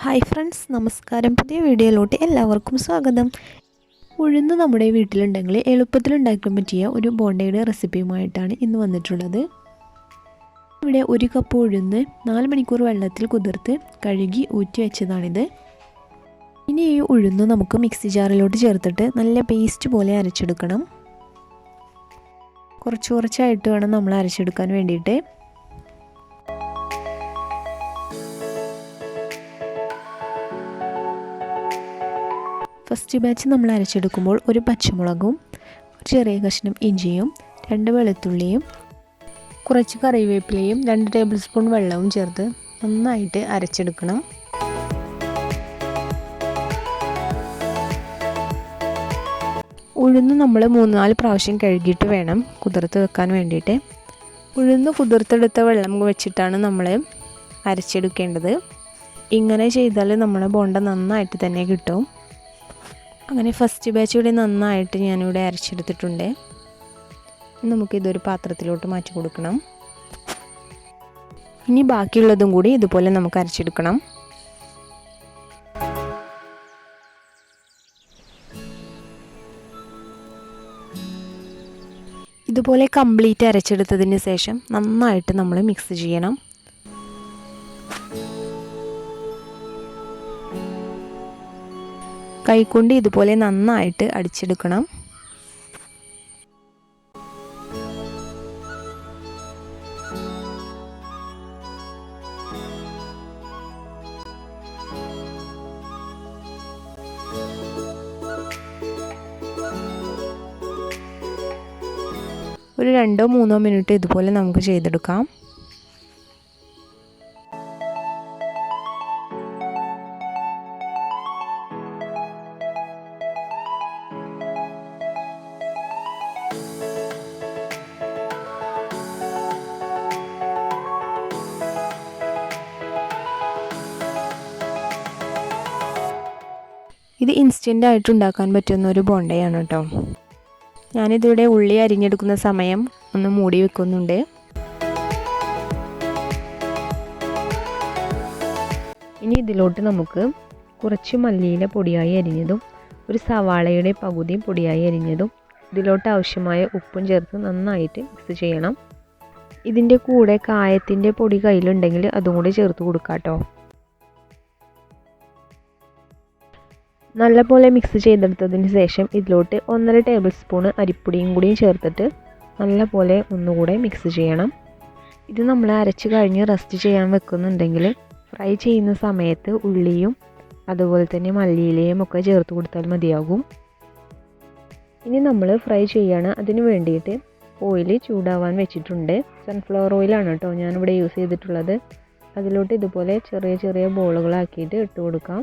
Hi friends, നമസ്കാരം. പുതിയ വീഡിയോയിലോട്ട് എല്ലാവർക്കും സ്വാഗതം. ഉഴുന്ന് നമ്മുടെ വീട്ടിലുണ്ടെങ്കിൽ എളുപ്പത്തിൽ ഉണ്ടാക്കാൻ പറ്റിയ ഒരു ബോണ്ടയുടെ റെസിപ്പിയുമായിട്ടാണ് ഇന്ന് വന്നിട്ടുള്ളത്. ഇവിടെ 1 കപ്പ് ഉഴുന്ന് 4 മണിക്കൂർ വെള്ളത്തിൽ കുതിർത്ത് കഴുകി ഊറ്റി വെച്ചതാണിത്. ഇനി ഈ ഉഴുന്ന് നമുക്ക് മിക്സി ജാറിലോട്ട് ചേർത്തിട്ട് നല്ല പേസ്റ്റ് പോലെ അരച്ചെടുക്കണം. കുറച്ചായിട്ട് വേണം നമ്മൾ അരച്ചെടുക്കാൻ വേണ്ടിയിട്ട്. ഫസ്റ്റ് ബാച്ച് നമ്മൾ അരച്ചെടുക്കുമ്പോൾ ഒരു പച്ചമുളകും ചെറിയ കഷ്ണം ഇഞ്ചിയും 2 വെളുത്തുള്ളിയും കുറച്ച് കറിവേപ്പിലയും 2 ടേബിൾ സ്പൂൺ വെള്ളവും ചേർത്ത് നന്നായിട്ട് അരച്ചെടുക്കണം. ഉഴുന്ന് നമ്മൾ 3-4 പ്രാവശ്യം കഴുകിയിട്ട് വേണം കുതിർത്ത് വെക്കാൻ വേണ്ടിയിട്ട്. ഉഴുന്ന് കുതിർത്തെടുത്ത വെള്ളം വെച്ചിട്ടാണ് നമ്മൾ അരച്ചെടുക്കേണ്ടത്. ഇങ്ങനെ ചെയ്താൽ നമ്മുടെ ബോണ്ട നന്നായിട്ട് തന്നെ കിട്ടും. അങ്ങനെ ഫസ്റ്റ് ബാച്ച് ഇവിടെ നന്നായിട്ട് ഞാനിവിടെ അരച്ചെടുത്തിട്ടുണ്ട്. നമുക്കിതൊരു പാത്രത്തിലോട്ട് മാറ്റി കൊടുക്കണം. ഇനി ബാക്കിയുള്ളതും കൂടി ഇതുപോലെ നമുക്ക് അരച്ചെടുക്കണം. ഇതുപോലെ കംപ്ലീറ്റ് അരച്ചെടുത്തതിന് ശേഷം നന്നായിട്ട് നമ്മൾ മിക്സ് ചെയ്യണം. കൈകൊണ്ട് ഇതുപോലെ നന്നായിട്ട് അടിച്ചെടുക്കണം. ഒരു 2-3 മിനിറ്റ് ഇതുപോലെ നമുക്ക് ചെയ്തെടുക്കാം. ഇത് ഇൻസ്റ്റൻ്റ് ആയിട്ട് ഉണ്ടാക്കാൻ പറ്റുന്ന ഒരു ബോണ്ടയാണ് കേട്ടോ. ഞാനിതിവിടെ ഉള്ളി അരിഞ്ഞെടുക്കുന്ന സമയം ഒന്ന് മൂടി വെക്കുന്നുണ്ട്. ഇനി ഇതിലോട്ട് നമുക്ക് കുറച്ച് മല്ലിയില പൊടിയായി അരിഞ്ഞതും ഒരു സവാളയുടെ പകുതി പൊടിയായി അരിഞ്ഞതും ഇതിലോട്ട് ആവശ്യമായ ഉപ്പും ചേർത്ത് നന്നായിട്ട് മിക്സ് ചെയ്യണം. ഇതിൻ്റെ കൂടെ കായത്തിൻ്റെ പൊടി കയ്യിലുണ്ടെങ്കിൽ അതും കൂടി ചേർത്ത് കൊടുക്കാം കേട്ടോ. നല്ലപോലെ മിക്സ് ചെയ്തെടുത്തതിന് ശേഷം ഇതിലോട്ട് 1.5 ടേബിൾ സ്പൂൺ അരിപ്പൊടിയും കൂടിയും ചേർത്തിട്ട് നല്ലപോലെ ഒന്നുകൂടെ മിക്സ് ചെയ്യണം. ഇത് നമ്മൾ അരച്ച് കഴിഞ്ഞ് റെസ്റ്റ് ചെയ്യാൻ വെക്കുന്നുണ്ടെങ്കിൽ ഫ്രൈ ചെയ്യുന്ന സമയത്ത് ഉള്ളിയും അതുപോലെ തന്നെ മല്ലിയിലയും ഒക്കെ ചേർത്ത് കൊടുത്താൽ മതിയാകും. ഇനി നമ്മൾ ഫ്രൈ ചെയ്യാണ്. അതിന് വേണ്ടിയിട്ട് ഓയിൽ ചൂടാവാൻ വെച്ചിട്ടുണ്ട്. സൺഫ്ലവർ ഓയിലാണ് കേട്ടോ ഞാനിവിടെ യൂസ് ചെയ്തിട്ടുള്ളത്. അതിലോട്ട് ഇതുപോലെ ചെറിയ ബോളുകളാക്കിയിട്ട് ഇട്ട് കൊടുക്കാം.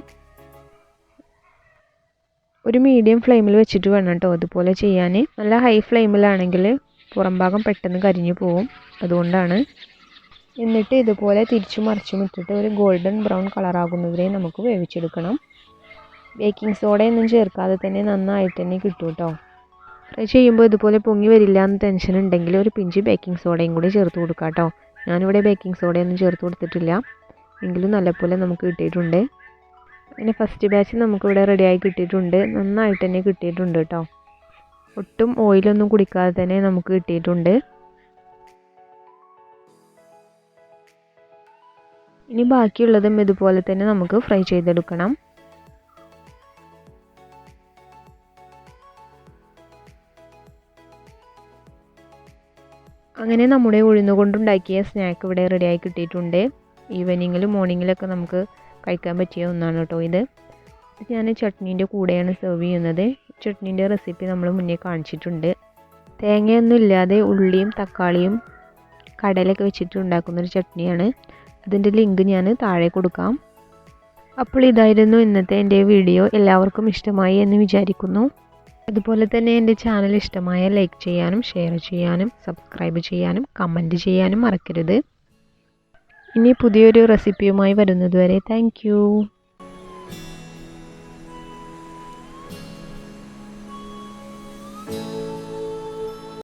ഒരു മീഡിയം ഫ്ലെയിമിൽ വെച്ചിട്ട് വേണം കേട്ടോ അതുപോലെ ചെയ്യാൻ. നല്ല ഹൈ ഫ്ലെയിമിലാണെങ്കിൽ പുറം ഭാഗം പെട്ടെന്ന് കരിഞ്ഞു പോകും, അതുകൊണ്ടാണ്. എന്നിട്ട് ഇതുപോലെ തിരിച്ചും മറിച്ചും ഇട്ടിട്ട് ഒരു ഗോൾഡൻ ബ്രൗൺ കളറാകുന്നവരെ നമുക്ക് വേവിച്ചെടുക്കണം. ബേക്കിംഗ് സോഡയൊന്നും ചേർക്കാതെ തന്നെ നന്നായിട്ട് തന്നെ കിട്ടും കേട്ടോ. ഫ്രൈ ചെയ്യുമ്പോൾ ഇതുപോലെ പൊങ്ങി വരില്ല എന്ന് ടെൻഷൻ ഉണ്ടെങ്കിൽ ഒരു പിഞ്ച് ബേക്കിംഗ് സോഡയും കൂടി ചേർത്ത് കൊടുക്കാം കേട്ടോ. ഞാനിവിടെ ബേക്കിംഗ് സോഡയൊന്നും ചേർത്ത് കൊടുത്തിട്ടില്ല, എങ്കിലും നല്ലപോലെ നമുക്ക് കിട്ടിയിട്ടുണ്ട്. അങ്ങനെ ഫസ്റ്റ് ബാച്ച് നമുക്കിവിടെ റെഡിയായി കിട്ടിയിട്ടുണ്ട്. നന്നായിട്ട് തന്നെ കിട്ടിയിട്ടുണ്ട് കേട്ടോ. ഒട്ടും ഓയിലൊന്നും കുടിക്കാതെ തന്നെ നമുക്ക് കിട്ടിയിട്ടുണ്ട്. ഇനി ബാക്കിയുള്ളതും ഇതുപോലെ തന്നെ നമുക്ക് ഫ്രൈ ചെയ്തെടുക്കണം. അങ്ങനെ നമ്മുടെ ഉഴുന്നുകൊണ്ടുണ്ടാക്കിയ സ്നാക്ക് ഇവിടെ റെഡിയായി കിട്ടിയിട്ടുണ്ട്. ഈവനിങ്ങിലും മോർണിംഗിലൊക്കെ നമുക്ക് കഴിക്കാൻ പറ്റിയ ഒന്നാണ് കേട്ടോ ഇത്. ഞാൻ ചട്നീൻ്റെ കൂടെയാണ് സെർവ് ചെയ്യുന്നത്. ചട്നീൻ്റെ റെസിപ്പി നമ്മൾ മുന്നേ കാണിച്ചിട്ടുണ്ട്. തേങ്ങയൊന്നും ഇല്ലാതെ ഉള്ളിയും തക്കാളിയും കടലൊക്കെ വെച്ചിട്ട് ഉണ്ടാക്കുന്നൊരു ചട്നിയാണ്. അതിൻ്റെ ലിങ്ക് ഞാൻ താഴെ കൊടുക്കാം. അപ്പോൾ ഇതായിരുന്നു ഇന്നത്തെ എൻ്റെ വീഡിയോ. എല്ലാവർക്കും ഇഷ്ടമായി എന്ന് വിചാരിക്കുന്നു. അതുപോലെ തന്നെ എൻ്റെ ചാനൽ ഇഷ്ടമായ ലൈക്ക് ചെയ്യാനും ഷെയർ ചെയ്യാനും സബ്സ്ക്രൈബ് ചെയ്യാനും കമൻറ്റ് ചെയ്യാനും മറക്കരുത്. ഇനി പുതിയൊരു റെസിപ്പിയുമായി വരുന്നതുവരെ താങ്ക് യു.